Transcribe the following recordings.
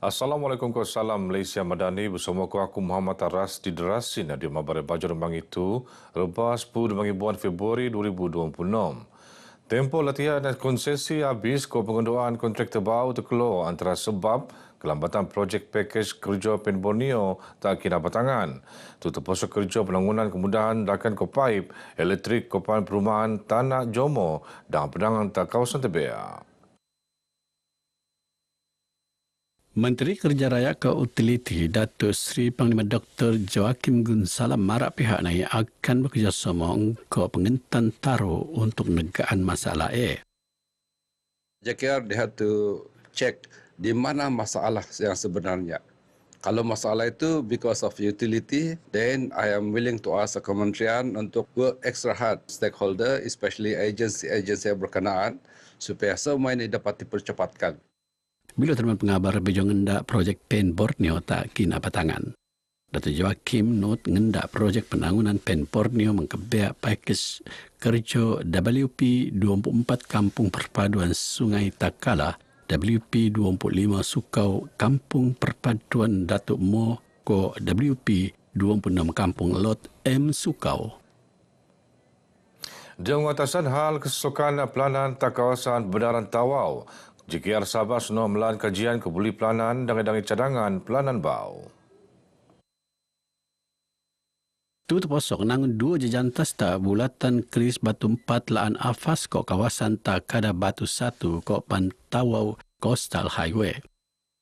Assalamualaikum salam Malaysia Madani bersama aku Muhammad Aras di Derasin di Mabar Baju Rembang itu Rebah 10 bulan Februari 2026. Tempoh latihan dan konsesi habis pengunduan kontrak terbau terkeluar antara sebab kelambatan projek pakej kerja PEN Borneo tak kena batangan. Itu terpaksa kerja penangunan kemudahan dakan kopaip, elektrik kopan perumahan Tanah Jomo dan penangan tak kawasan Tebea. Menteri Kerja Raya ke Utiliti Datuk Seri Panglima Dr. Joaquim Gunsalam marak pihak naik akan bekerjasama untuk pengentan taruh untuk negaan masalah JKR they have to check di mana masalah yang sebenarnya. Kalau masalah itu because of utility, then I am willing to ask the kementerian untuk work extra hard stakeholder, especially agensi-agensi yang berkenaan supaya semua ini dapat dipercepatkan. Bila teman pengabar bejong ngendak projek PEN Borneo tak kena batangan. Datuk Joaquim not ngendak projek penangunan PEN Borneo mengkebiak pakej kerja WP 24 Kampung Perpaduan Sungai Takala, WP 25 Sukau Kampung Perpaduan Datuk Mo ko WP 26 Kampung Lot M Sukau. Di pengatasan hal kesesukan pelanan tak kawasan Benaran Tawau, JKR Sabah senang melan kajian kebuli pelanan dan cadangan pelanan bau. Tu terposok nang dua jejantas tak bulatan keris batu 4 laan afas kok kawasan Takada Batu 1 kok Pantawau Coastal Highway.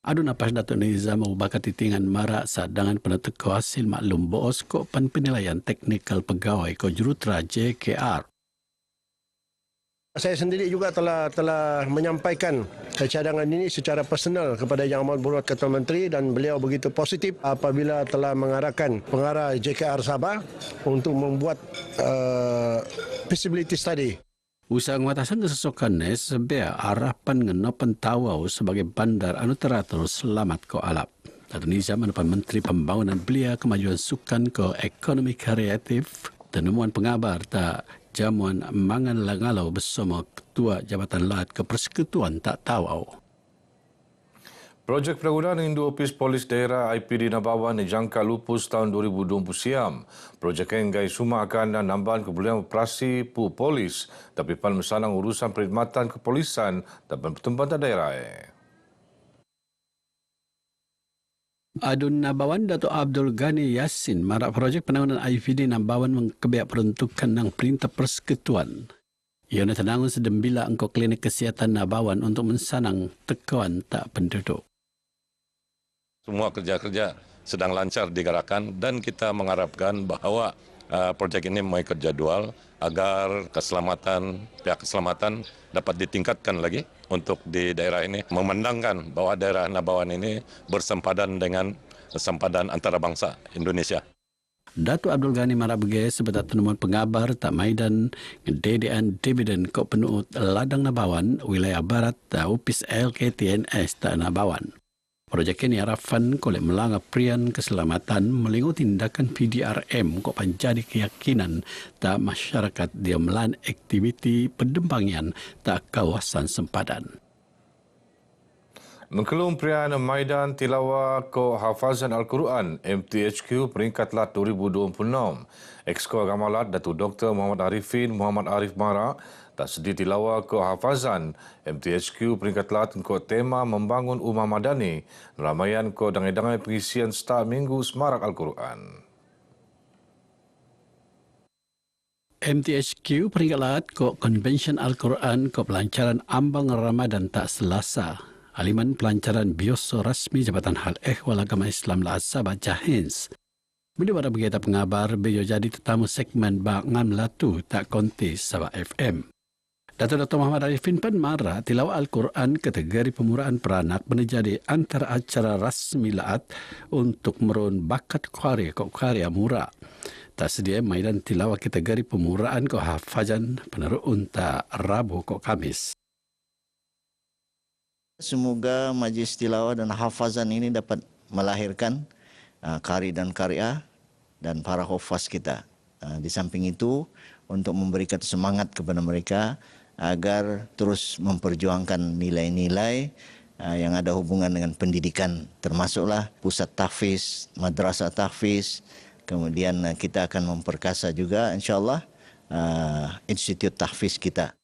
Adu napas Datuk Nizam bakat titingan marak sadangan penetuk hasil maklum boos kok penilaian teknikal pegawai kok juruterah JKR. Saya sendiri juga telah menyampaikan cadangan ini secara personal kepada Yang Amat Berhormat Ketua Menteri dan beliau begitu positif apabila telah mengarahkan pengarah JKR Sabah untuk membuat feasibility study. Usaha ngatasan kesesokan sebagai harapan ngenopan Tawau sebagai bandar anu teratur selamat ko alap. Datuk Nizam menepan Menteri Pembangunan Belia Kemajuan Sukan ko Ekonomi Kreatif tenemuan pengabar tak jamuan mangan langalau bersama Ketua Jabatan Lat ke Persekutuan Tak Tawau. Projek penangunan Hindu Opis Polis Daerah IPD Nabawan dijangka lupus tahun 2020 siam. Projek enggai suma akan nambahan kebulian operasi polis tapi pan mesanang urusan perkhidmatan kepolisan dan pertempuran daerah. Adun Nabawan Datuk Abdul Ghani Yassin marak projek penangunan IPD Nabawan mengkebiak peruntukan ng Perintah Persekutuan. Ia nak tenangun sedembila engkau klinik kesihatan Nabawan untuk mensanang tekawan tak penduduk. Semua kerja-kerja sedang lancar digerakkan dan kita mengharapkan bahawa projek ini mengikut jadual agar pihak keselamatan dapat ditingkatkan lagi untuk di daerah ini, memandangkan bahawa daerah Nabawan ini bersempadan dengan sempadan antarabangsa Indonesia. Datuk Abdul Ghani marak begai sebetat temuan pengabar tak maidan ngededean dividen kok penuh ladang Nabawan wilayah barat tak upis LKTNS tak Nabawan. Projek ini harapan kolek melanggar prian keselamatan melingkup tindakan PDRM kok menjadi keyakinan tak masyarakat dia melan aktiviti pendembangian tak kawasan sempadan. Mengkelum prian Maidan Tilawah ko Hafazan Al-Quran MTHQ peringkat lat 2026. Exco Agama Lat Datuk Dr. Muhammad Arifin Muhammad Arif Mara tak sedi tilawah ko Hafazan MTHQ peringkat lat ko tema membangun Ummah Madani ramaian ko dangai-dangai pengisian star minggu Semarak Al-Quran. MTHQ peringkat lat ko Convention Al-Quran ko pelancaran ambang Ramadan tak Selasa. Haliman pelancaran bioso rasmi Jabatan Hal Ehwal Agama Islam La Sabah Jahins. Bila pada berita pengabar, beliau jadi tetamu segmen Bangam Latu tak konti Sabah FM. Datuk Muhammad Arifin pun marah tilawah Al-Quran kategori pemuraan peranak menjadi antara acara rasmi laat untuk merun bakat karya murah. Tak sedia maidan tilawah kategori pemuraan ko hafazan peneru unta Rabu ko Kamis. Semoga majlis tilawah dan hafazan ini dapat melahirkan kari dan karya dan para hafaz kita. Di samping itu, untuk memberikan semangat kepada mereka agar terus memperjuangkan nilai-nilai yang ada hubungan dengan pendidikan, termasuklah pusat tahfiz, madrasah tahfiz. Kemudian kita akan memperkasa juga insyaAllah institut tahfiz kita.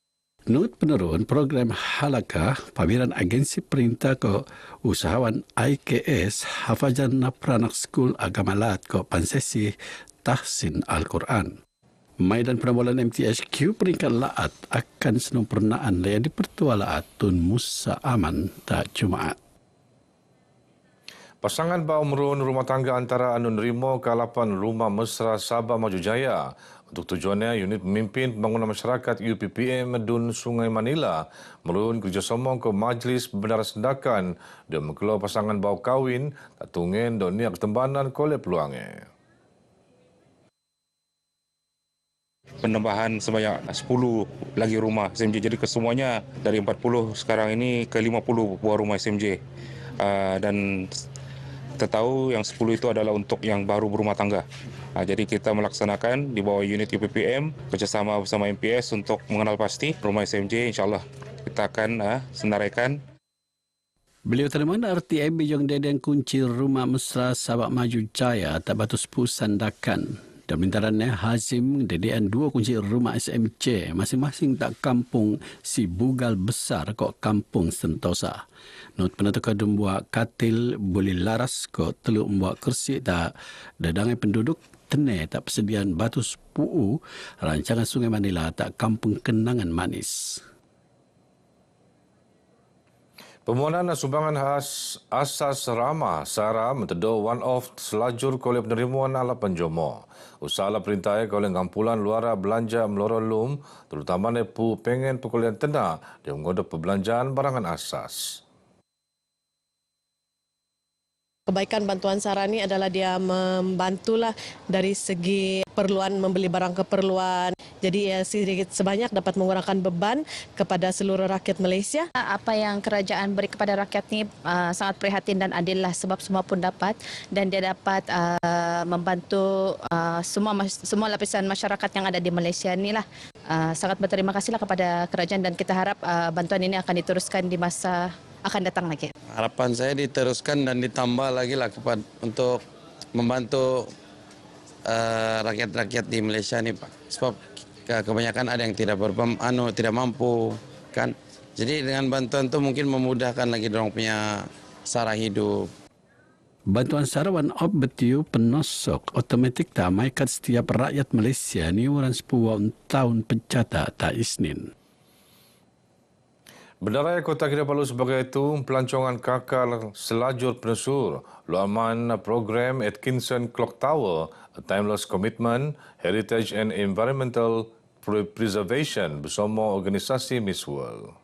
Menurut penurun program Halakah, pameran agensi perintah ke usahawan IKS Hafazan Napranak School Agama Lat ke Pansesi Tahsin Al-Quran. Maidan Penabolan MTHQ peringkat Laat akan sempurnaan yang dipertua Laat Tun Musa Aman tak Jumaat. Pasangan Baumrun rumah tangga antara anu nerima kalapan Rumah Mesra Sabah Maju Jaya. Untuk tujuannya, unit pemimpin pembangunan masyarakat UPPM Dun Sungai Manila merun kerjasama ke Majlis Pembenaran Sendakan dan mengeluar pasangan bau kahwin tak tungen dan niat ketembanan kolej peluangnya. Penambahan sebanyak 10 lagi rumah SMJ. Jadi kesemuanya dari 40 sekarang ini ke 50 buah rumah SMJ. Dan kita tahu yang 10 itu adalah untuk yang baru berumah tangga. Jadi kita melaksanakan di bawah unit UPPM kerjasama bersama MPS untuk mengenal pasti rumah SMJ. InsyaAllah kita akan senaraikan. Beliau terima RTM Bijong Deden kunci Rumah Mesra Sabak Maju Jaya tak batu sepuh sandakan. Dan mintarannya Hazim dedean 2 kunci rumah SMC masing-masing tak kampung si Bugal Besar kok kampung Sentosa. Not penata kadum buat katil boleh laras kok teluk buat kursi tak dadangai penduduk tenai tak persediaan batu sepuh rancangan Sungai Manila tak kampung kenangan manis. Permohonan sumbangan khas asas Rama Sara mentedo one-off selajur kolej penerimaan ala penjomo. Usaha perintah kolej gampulan luara belanja melorolum terutama nepu pengen perkuliahan tena dia mengoda perbelanjaan barangan asas. Kebaikan bantuan SARA ini adalah dia membantulah dari segi perluan membeli barang keperluan. Jadi ya sedikit sebanyak dapat mengurangkan beban kepada seluruh rakyat Malaysia. Apa yang kerajaan beri kepada rakyat ini sangat prihatin dan adil lah sebab semua pun dapat dan dia dapat membantu semua lapisan masyarakat yang ada di Malaysia inilah. Sangat berterima kasihlah kepada kerajaan dan kita harap bantuan ini akan diteruskan di masa akan datang lagi. Harapan saya diteruskan dan ditambah lagi lah untuk membantu rakyat-rakyat di Malaysia ni Pak. Sebab kebanyakan ada yang tidak mampu kan. Jadi dengan bantuan tu mungkin memudahkan lagi dorang punya sara hidup. Bantuan SARA one off betiu penosok otomatik tak maikat setiap rakyat Malaysia ni orang 10 tahun pencata tak isnin. Benaraya Kota Kinabalu sebagai itu pelancongan kakal selajur penesur luaman program Atkinson Clock Tower, A Timeless Commitment, Heritage and Environmental Preservation bersama organisasi Miss World.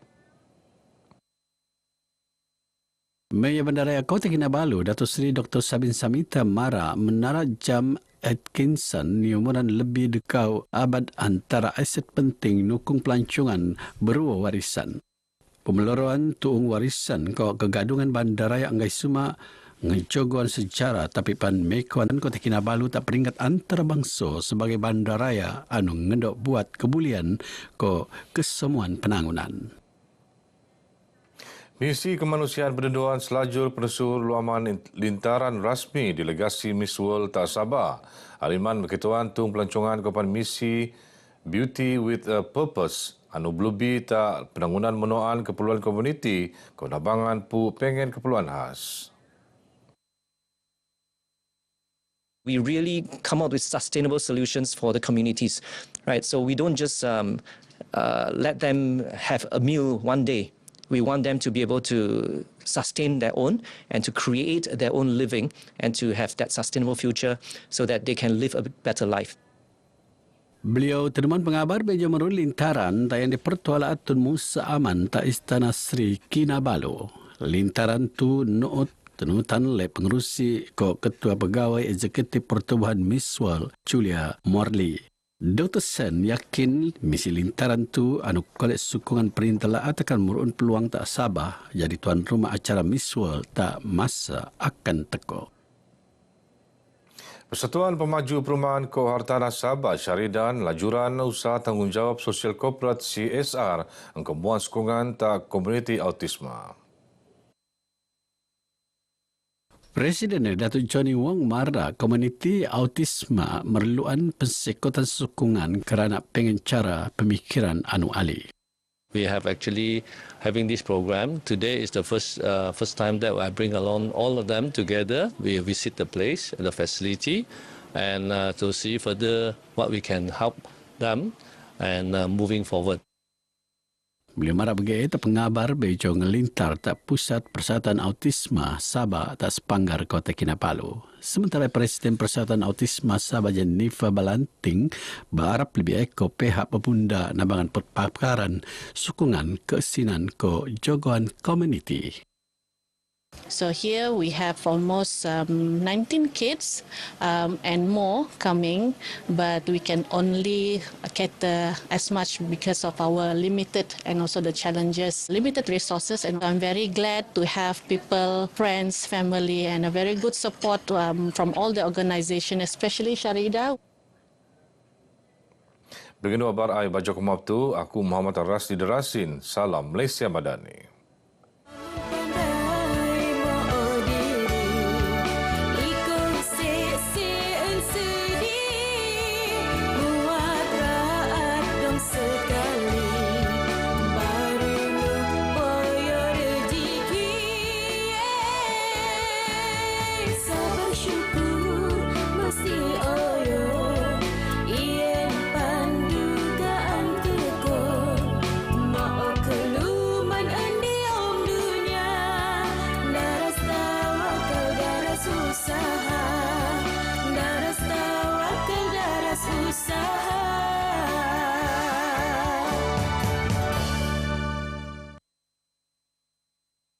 Mayor Bandaraya Kota Kinabalu, Datuk Seri Dr. Sabin Samita Mara menara jam Atkinson ni umuran lebih dekau abad antara aset penting nukung pelancongan berua warisan. Pemeloruan tuung warisan kau kegadungan bandaraya Anggai Suma ngejoguan sejarah tapi pan Mekuan Kota Kinabalu tak peringat antarabangsa sebagai bandaraya anu ngendok buat kebulian ko kesemuan penangunan. Misi Kemanusiaan Penentuan Selajur Penesur Luaman Lintaran Rasmi Delegasi Miss World Tak Sabah. Haliman berkituan tung pelancongan kepada misi Beauty with a Purpose. Anu blubi tak penangunan menuaan keperluan komuniti, kenabangan pu pengen keperluan khas. We really come out with sustainable solutions for the communities, right? So we don't just let them have a meal one day. We want them to be able to sustain their own and to create their own living and to have that sustainable future so that they can live a better life. Beliau teman pengabar Beja Merun Lintaran yang dipertuala Tun Musa Aman tak Istana Sri Kinabalu. Lintaran tu noot tenutan oleh pengerusi ko Ketua Pegawai Eksekutif Pertubuhan Miss World Julia Morley. Dr. Sen yakin misi lintaran tu anu kolej sokongan perintah Laat akan merun peluang tak Sabah jadi tuan rumah acara Miss World tak masa akan teko. Persatuan Pemaju Perumahan Kohartana Sabah Syaridan lajuran usaha tanggungjawab sosial korporat CSR engkemuan sokongan tak komuniti autisma. Presiden Datuk Johnny Wong marah komuniti autisma merluan persekutan sokongan kerana pengencara pemikiran anu ali. We have actually having this program. Today is the first time that I bring along all of them together. We visit the place, the facility, and to see further what we can help them and moving forward. Beliau marah begitu pengabar bejo ngelintar tak pusat Persatuan Autisma Sabah tak sepanggar Kota Kinabalu. Sementara Presiden Persatuan Autisma Sabah Jennifer Balanting berharap lebih eko pihak pebunda nabangan perpakaran sokongan kesinan ko jogoan community. So here we have almost 19 kids and more coming, but we can only cater as much because of our limited and also the challenges, limited resources. And I'm very glad to have people, friends, family, and a very good support from all the organisation, especially Sharida. Begini kabar ai baca kumap tu, aku Muhammad Rasdi Derasin. Salam Malaysia Madani.